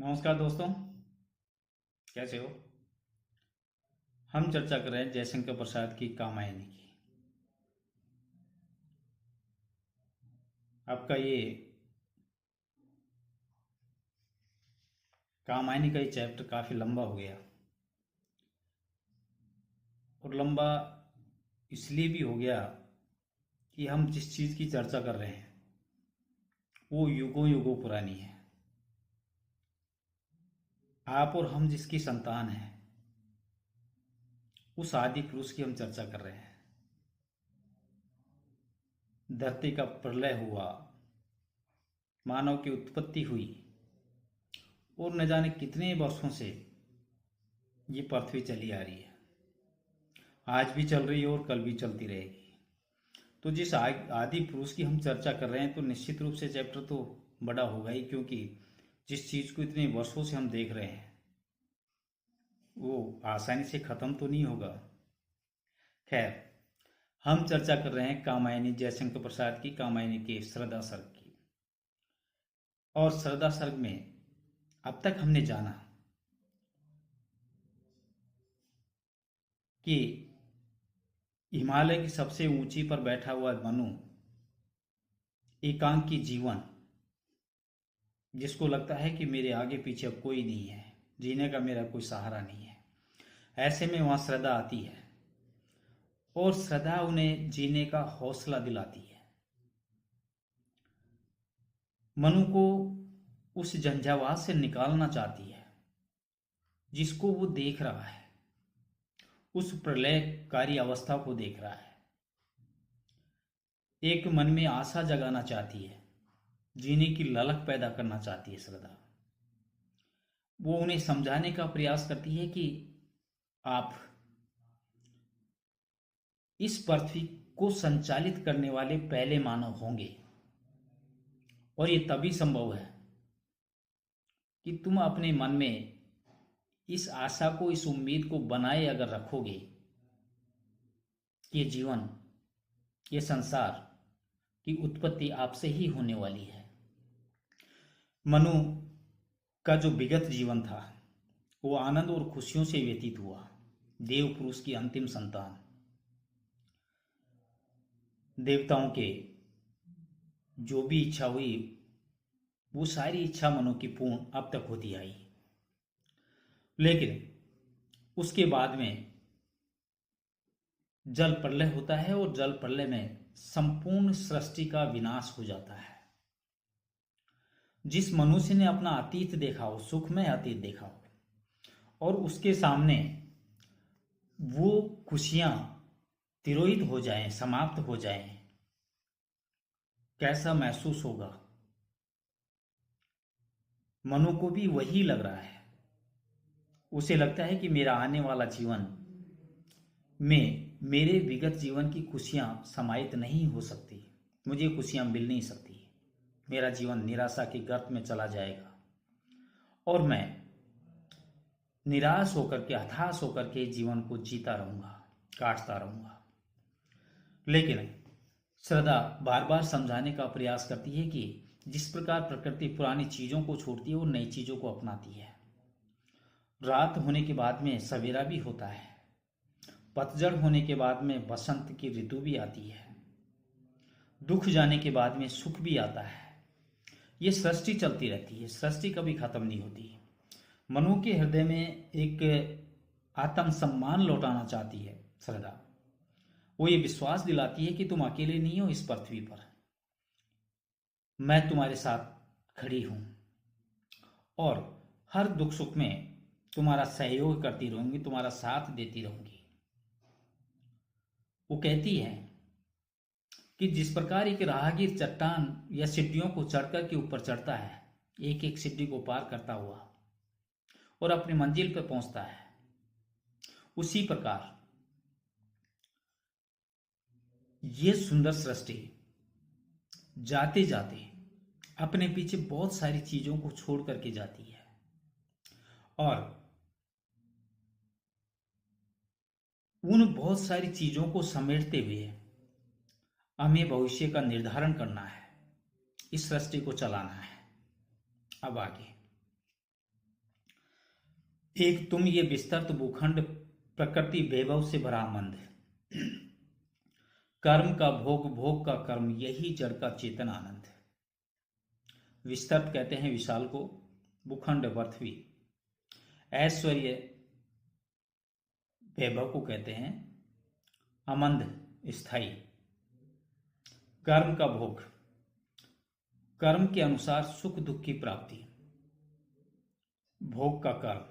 नमस्कार दोस्तों, कैसे हो। हम चर्चा कर रहे हैं जयशंकर प्रसाद की कामायनी की। आपका ये कामायनी का ये चैप्टर काफ़ी लंबा हो गया, और लंबा इसलिए भी हो गया कि हम जिस चीज़ की चर्चा कर रहे हैं वो युगों युगों पुरानी है। आप और हम जिसकी संतान हैं उस आदि पुरुष की हम चर्चा कर रहे हैं। धरती का प्रलय हुआ, मानव की उत्पत्ति हुई, और न जाने कितने वर्षों से ये पृथ्वी चली आ रही है। आज भी चल रही है और कल भी चलती रहेगी। तो जिस आदि पुरुष की हम चर्चा कर रहे हैं, तो निश्चित रूप से चैप्टर तो बड़ा होगा ही, क्योंकि जिस चीज़ को इतने वर्षों से हम देख रहे हैं वो आसानी से ख़त्म तो नहीं होगा। खैर, हम चर्चा कर रहे हैं कामायनी, जयशंकर प्रसाद की कामायनी के श्रद्धा सर्ग की। और श्रद्धा सर्ग में अब तक हमने जाना कि हिमालय की सबसे ऊंची पर बैठा हुआ मनु एकांकी जीवन, जिसको लगता है कि मेरे आगे पीछे अब कोई नहीं है, जीने का मेरा कोई सहारा नहीं है, ऐसे में वहां श्रद्धा आती है और श्रद्धा उन्हें जीने का हौसला दिलाती है। मनु को उस झंझावात से निकालना चाहती है जिसको वो देख रहा है, उस प्रलयकारी अवस्था को देख रहा है। एक मन में आशा जगाना चाहती है, जीने की ललक पैदा करना चाहती है श्रद्धा। वो उन्हें समझाने का प्रयास करती है कि आप इस पृथ्वी को संचालित करने वाले पहले मानव होंगे, और ये तभी संभव है कि तुम अपने मन में इस आशा को, इस उम्मीद को बनाए अगर रखोगे कि ये जीवन, ये संसार की उत्पत्ति आपसे ही होने वाली है। मनु का जो विगत जीवन था वो आनंद और खुशियों से व्यतीत हुआ। देव पुरुष की अंतिम संतान, देवताओं के जो भी इच्छा हुई वो सारी इच्छा मनु की पूर्ण अब तक होती आई। लेकिन उसके बाद में जल प्रलय होता है, और जल प्रलय में संपूर्ण सृष्टि का विनाश हो जाता है। जिस मनुष्य ने अपना अतीत देखा हो, सुखमय अतीत देखा हो, और उसके सामने वो खुशियां तिरोहित हो जाएं, समाप्त हो जाएं, कैसा महसूस होगा। मनु को भी वही लग रहा है। उसे लगता है कि मेरा आने वाला जीवन में मेरे विगत जीवन की खुशियां समाहित नहीं हो सकती, मुझे खुशियां मिल नहीं सकती। मेरा जीवन निराशा के गर्त में चला जाएगा और मैं निराश होकर के, हताश होकर के जीवन को जीता रहूंगा, काटता रहूंगा। लेकिन श्रद्धा बार बार समझाने का प्रयास करती है कि जिस प्रकार प्रकृति पुरानी चीजों को छोड़ती है और नई चीजों को अपनाती है। रात होने के बाद में सवेरा भी होता है, पतझड़ होने के बाद में बसंत की ऋतु भी आती है, दुख जाने के बाद में सुख भी आता है। ये सृष्टि चलती रहती है, सृष्टि कभी खत्म नहीं होती। मनु के हृदय में एक आत्मसम्मान लौटाना चाहती है श्रद्धा। वो ये विश्वास दिलाती है कि तुम अकेले नहीं हो इस पृथ्वी पर, मैं तुम्हारे साथ खड़ी हूं और हर दुख सुख में तुम्हारा सहयोग करती रहूंगी, तुम्हारा साथ देती रहूंगी। वो कहती है कि जिस प्रकार एक राहगीर चट्टान या सीढ़ियों को चढ़कर के ऊपर चढ़ता है, एक एक सीढ़ी को पार करता हुआ और अपनी मंजिल पर पहुंचता है, उसी प्रकार ये सुंदर सृष्टि जाते जाते अपने पीछे बहुत सारी चीजों को छोड़ करके जाती है, और उन बहुत सारी चीजों को समेटते हुए हमें भविष्य का निर्धारण करना है, इस सृष्टि को चलाना है। अब आगे एक तुम ये विस्तृत भूखंड, प्रकृति वैभव से भरा मंद, कर्म का भोग, भोग का कर्म, यही जड़ का चेतन आनंद। विस्तृत कहते हैं विशाल को, भूखंड पृथ्वी, ऐश्वर्य वैभव को कहते हैं अमंद स्थाई, कर्म का भोग, कर्म के अनुसार सुख दुख की प्राप्ति, भोग का कर्म,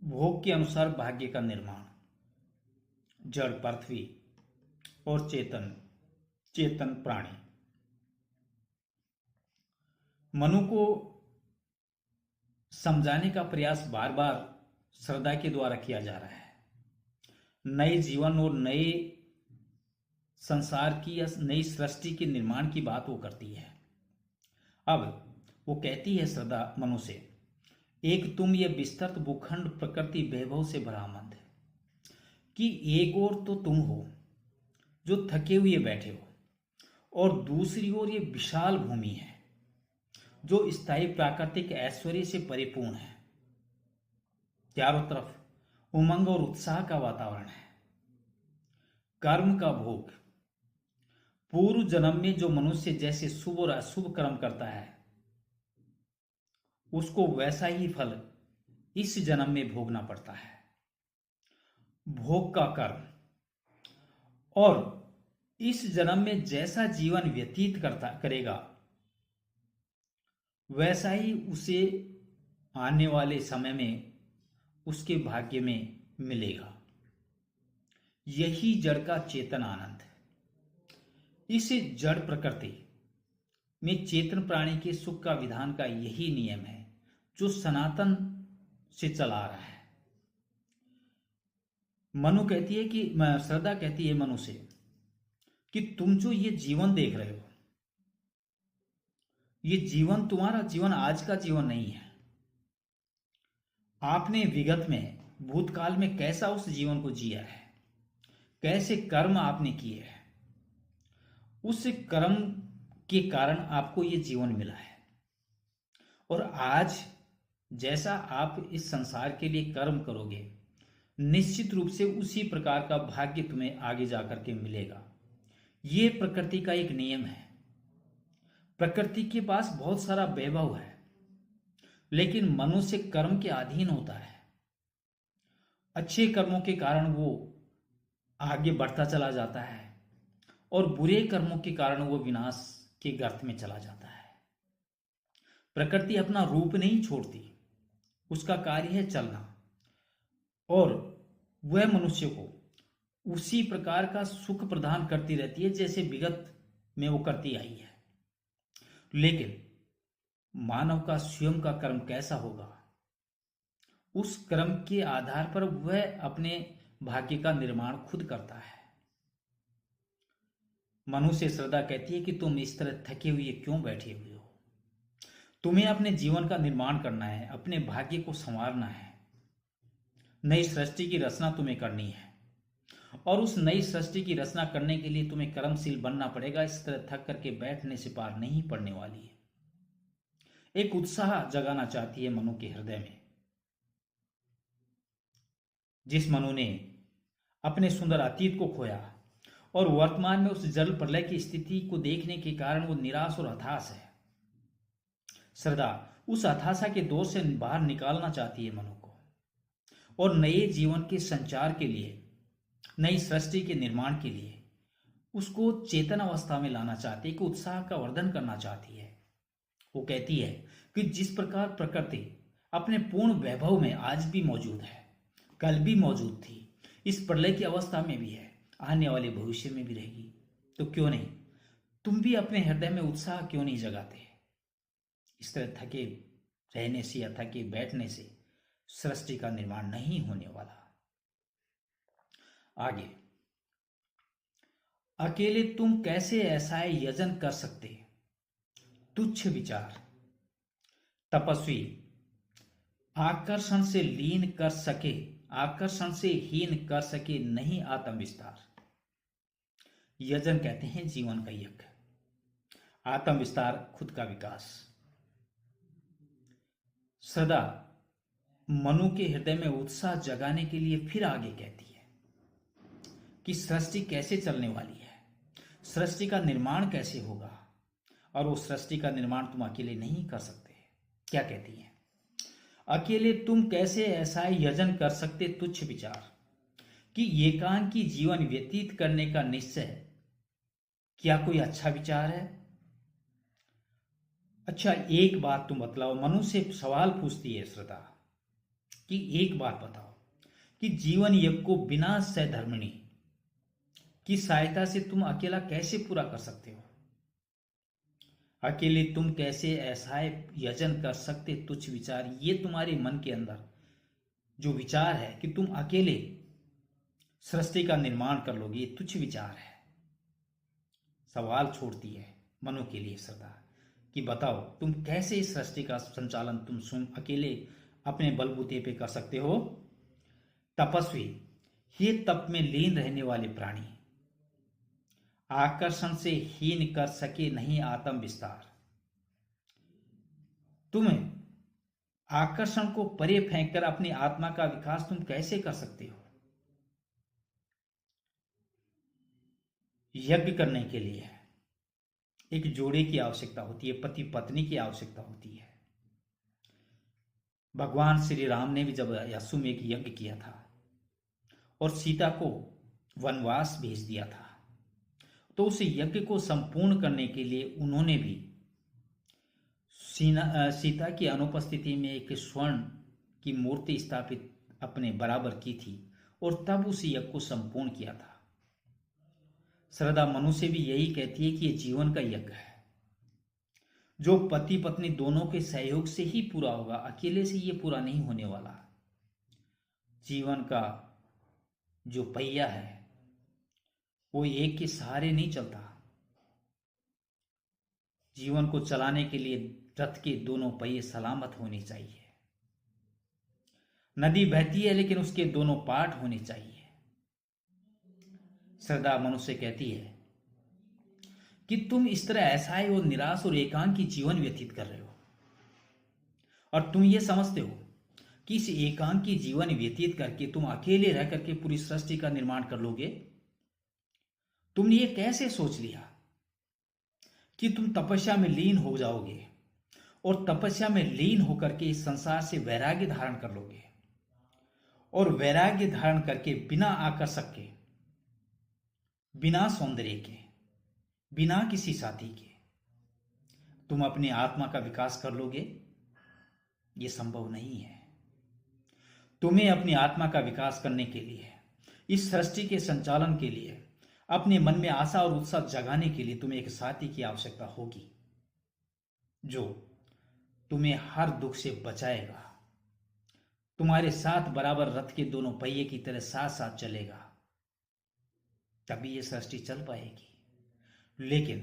भोग के अनुसार भाग्य का निर्माण, जड़ पृथ्वी और चेतन, चेतन प्राणी। मनु को समझाने का प्रयास बार बार श्रद्धा के द्वारा किया जा रहा है। नए जीवन और नए संसार की या नई सृष्टि के निर्माण की बात वो करती है। अब वो कहती है श्रद्धा मनु से, एक तुम ये विस्तृत भूखंड, प्रकृति वैभव से भरा मंद, कि एक ओर तो तुम हो जो थके हुए बैठे हो और दूसरी ओर ये विशाल भूमि है जो स्थायी प्राकृतिक ऐश्वर्य से परिपूर्ण है। चारों तरफ उमंग और उत्साह का वातावरण है। कर्म का भोग, पूर्व जन्म में जो मनुष्य जैसे शुभ और अशुभ कर्म करता है उसको वैसा ही फल इस जन्म में भोगना पड़ता है। भोग का कर्म, और इस जन्म में जैसा जीवन व्यतीत करेगा वैसा ही उसे आने वाले समय में उसके भाग्य में मिलेगा। यही जड़ का चेतन आनंद। इस जड़ प्रकृति में चेतन प्राणी के सुख का विधान का यही नियम है जो सनातन से चला आ रहा है। मनु कहती है कि श्रद्धा कहती है मनु से कि तुम जो ये जीवन देख रहे हो, ये जीवन तुम्हारा जीवन आज का जीवन नहीं है। आपने विगत में, भूतकाल में कैसा उस जीवन को जिया है, कैसे कर्म आपने किए हैं, उस कर्म के कारण आपको ये जीवन मिला है। और आज जैसा आप इस संसार के लिए कर्म करोगे, निश्चित रूप से उसी प्रकार का भाग्य तुम्हें आगे जाकर के मिलेगा। ये प्रकृति का एक नियम है। प्रकृति के पास बहुत सारा वैभव है, लेकिन मनुष्य कर्म के अधीन होता है। अच्छे कर्मों के कारण वो आगे बढ़ता चला जाता है और बुरे कर्मों के कारण वो विनाश के गर्त में चला जाता है। प्रकृति अपना रूप नहीं छोड़ती, उसका कार्य है चलना, और वह मनुष्य को उसी प्रकार का सुख प्रदान करती रहती है जैसे विगत में वो करती आई है। लेकिन मानव का स्वयं का कर्म कैसा होगा, उस कर्म के आधार पर वह अपने भाग्य का निर्माण खुद करता है। मनु से श्रद्धा कहती है कि तुम इस तरह थके हुए क्यों बैठे हुए हो? तुम्हें अपने जीवन का निर्माण करना है, अपने भाग्य को संवारना है। नई सृष्टि की रचना तुम्हें करनी है, और उस नई सृष्टि की रचना करने के लिए तुम्हें कर्मशील बनना पड़ेगा। इस तरह थक करके बैठने से पार नहीं पड़ने वाली है। एक उत्साह जगाना चाहती है मनु के हृदय में। जिस मनु ने अपने सुंदर अतीत को खोया और वर्तमान में उस जल प्रलय की स्थिति को देखने के कारण वो निराश और हताश है, श्रद्धा उस हताशा के दौर से बाहर निकालना चाहती है मनु को, और नए जीवन के संचार के लिए, नई सृष्टि के निर्माण के लिए उसको चेतन अवस्था में लाना चाहती है, कि उत्साह का वर्धन करना चाहती है। वो कहती है कि जिस प्रकार प्रकृति अपने पूर्ण वैभव में आज भी मौजूद है, कल भी मौजूद थी, इस प्रलय की अवस्था में भी है, आने वाले भविष्य में भी रहेगी, तो क्यों नहीं तुम भी अपने हृदय में उत्साह क्यों नहीं जगाते? इस तरह थके रहने से या थके बैठने से सृष्टि का निर्माण नहीं होने वाला। आगे, अकेले तुम कैसे ऐसा यजन कर सकते? तुच्छ विचार तपस्वी आकर्षण से लीन कर सके, आकर्षण से हीन कर सके नहीं आत्म विस्तार। यजन कहते हैं जीवन का यज्ञ, आत्म विस्तार खुद का विकास। सदा मनु के हृदय में उत्साह जगाने के लिए फिर आगे कहती है कि सृष्टि कैसे चलने वाली है, सृष्टि का निर्माण कैसे होगा, और वो सृष्टि का निर्माण तुम अकेले नहीं कर सकते। क्या कहती है? अकेले तुम कैसे ऐसा यजन कर सकते तुच्छ विचार कि एकांकी जीवन व्यतीत करने का निश्चय क्या कोई अच्छा विचार है? अच्छा, एक बात तुम बतलाओ। मनु से सवाल पूछती है श्रद्धा कि एक बात बताओ कि जीवन यज्ञ को बिना सहधर्मिणी की सहायता से तुम अकेला कैसे पूरा कर सकते हो? अकेले तुम कैसे ऐसा यजन कर सकते तुच्छ विचार? ये तुम्हारे मन के अंदर जो विचार है कि तुम अकेले सृष्टि का निर्माण कर लोगे, ये तुच्छ विचार है। सवाल छोड़ती है मनु के लिए श्रद्धा कि बताओ तुम कैसे इस सृष्टि का संचालन तुम स्वयं अकेले अपने बलबूते पे कर सकते हो? तपस्वी, ये तप में लीन रहने वाले प्राणी आकर्षण से हीन कर सके नहीं आत्म विस्तार। तुम आकर्षण को परे फेंककर अपनी आत्मा का विकास तुम कैसे कर सकते हो? यज्ञ करने के लिए एक जोड़े की आवश्यकता होती है, पति पत्नी की आवश्यकता होती है। भगवान श्री राम ने भी जब अश्वमेध यज्ञ किया था और सीता को वनवास भेज दिया था, तो उस यज्ञ को संपूर्ण करने के लिए उन्होंने भी सीता की अनुपस्थिति में एक स्वर्ण की मूर्ति स्थापित अपने बराबर की थी और तब उस यज्ञ को संपूर्ण किया था। श्रद्धा मनु से भी यही कहती है कि यह जीवन का यज्ञ है जो पति पत्नी दोनों के सहयोग से ही पूरा होगा, अकेले से ये पूरा नहीं होने वाला। जीवन का जो पहिया है वो एक के सहारे नहीं चलता। जीवन को चलाने के लिए रथ के दोनों पहिए सलामत होने चाहिए। नदी बहती है लेकिन उसके दोनों पाट होने चाहिए। श्रद्धा मनुष्य कहती है कि तुम इस तरह असहाय और निराश और एकांकी जीवन व्यतीत कर रहे हो और तुम ये समझते हो कि इस एकांकी जीवन व्यतीत करके तुम अकेले रह करके पूरी सृष्टि का निर्माण कर लोगे। तुमने ये कैसे सोच लिया कि तुम तपस्या में लीन हो जाओगे और तपस्या में लीन होकर के इस संसार से वैराग्य धारण कर लोगे और वैराग्य धारण करके बिना आकर्षक के, बिना सौंदर्य के, बिना किसी साथी के तुम अपनी आत्मा का विकास कर लोगे? यह संभव नहीं है। तुम्हें अपनी आत्मा का विकास करने के लिए, इस सृष्टि के संचालन के लिए, अपने मन में आशा और उत्साह जगाने के लिए तुम्हें एक साथी की आवश्यकता होगी जो तुम्हें हर दुख से बचाएगा, तुम्हारे साथ बराबर रथ के दोनों पहिए की तरह साथ साथ चलेगा। तभी यह सृष्टि चल पाएगी। लेकिन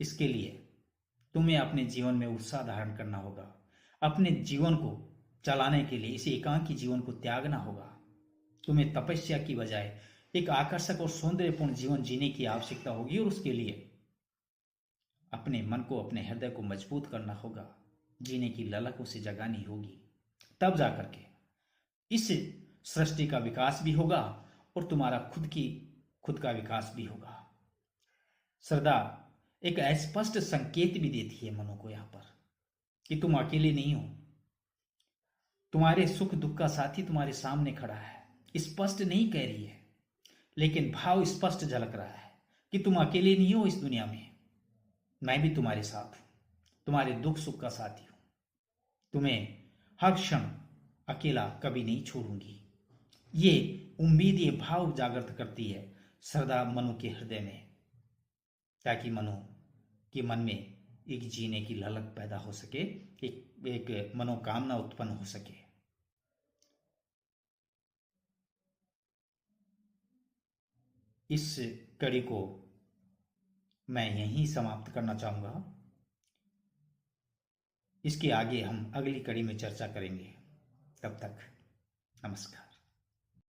इसके लिए तुम्हें अपने जीवन में उत्साह धारण करना होगा। अपने जीवन को चलाने के लिए इस एकांकी जीवन को त्यागना होगा। तुम्हें तपस्या की बजाय एक आकर्षक और सौंदर्यपूर्ण जीवन जीने की आवश्यकता होगी और उसके लिए अपने मन को, अपने हृदय को मजबूत करना होगा। जीने की ललक उसे जगानी होगी। तब जाकर के इस सृष्टि का विकास भी होगा और तुम्हारा खुद का विकास भी होगा। श्रद्धा एक स्पष्ट संकेत भी देती है मनु को यहां पर कि तुम अकेले नहीं हो। तुम्हारे सुख दुख का साथी तुम्हारे सामने खड़ा है। स्पष्ट नहीं कह रही है लेकिन भाव स्पष्ट झलक रहा है कि तुम अकेले नहीं हो इस दुनिया में। मैं भी तुम्हारे साथ हूं, तुम्हारे दुख सुख का साथी हूं। तुम्हें हर क्षण अकेला कभी नहीं छोड़ूंगी। ये उम्मीद, ये भाव जागृत करती है श्रद्धा मनु के हृदय में, ताकि मनु के मन में एक जीने की ललक पैदा हो सके, एक मनोकामना उत्पन्न हो सके। इस कड़ी को मैं यहीं समाप्त करना चाहूंगा। इसके आगे हम अगली कड़ी में चर्चा करेंगे। तब तक नमस्कार।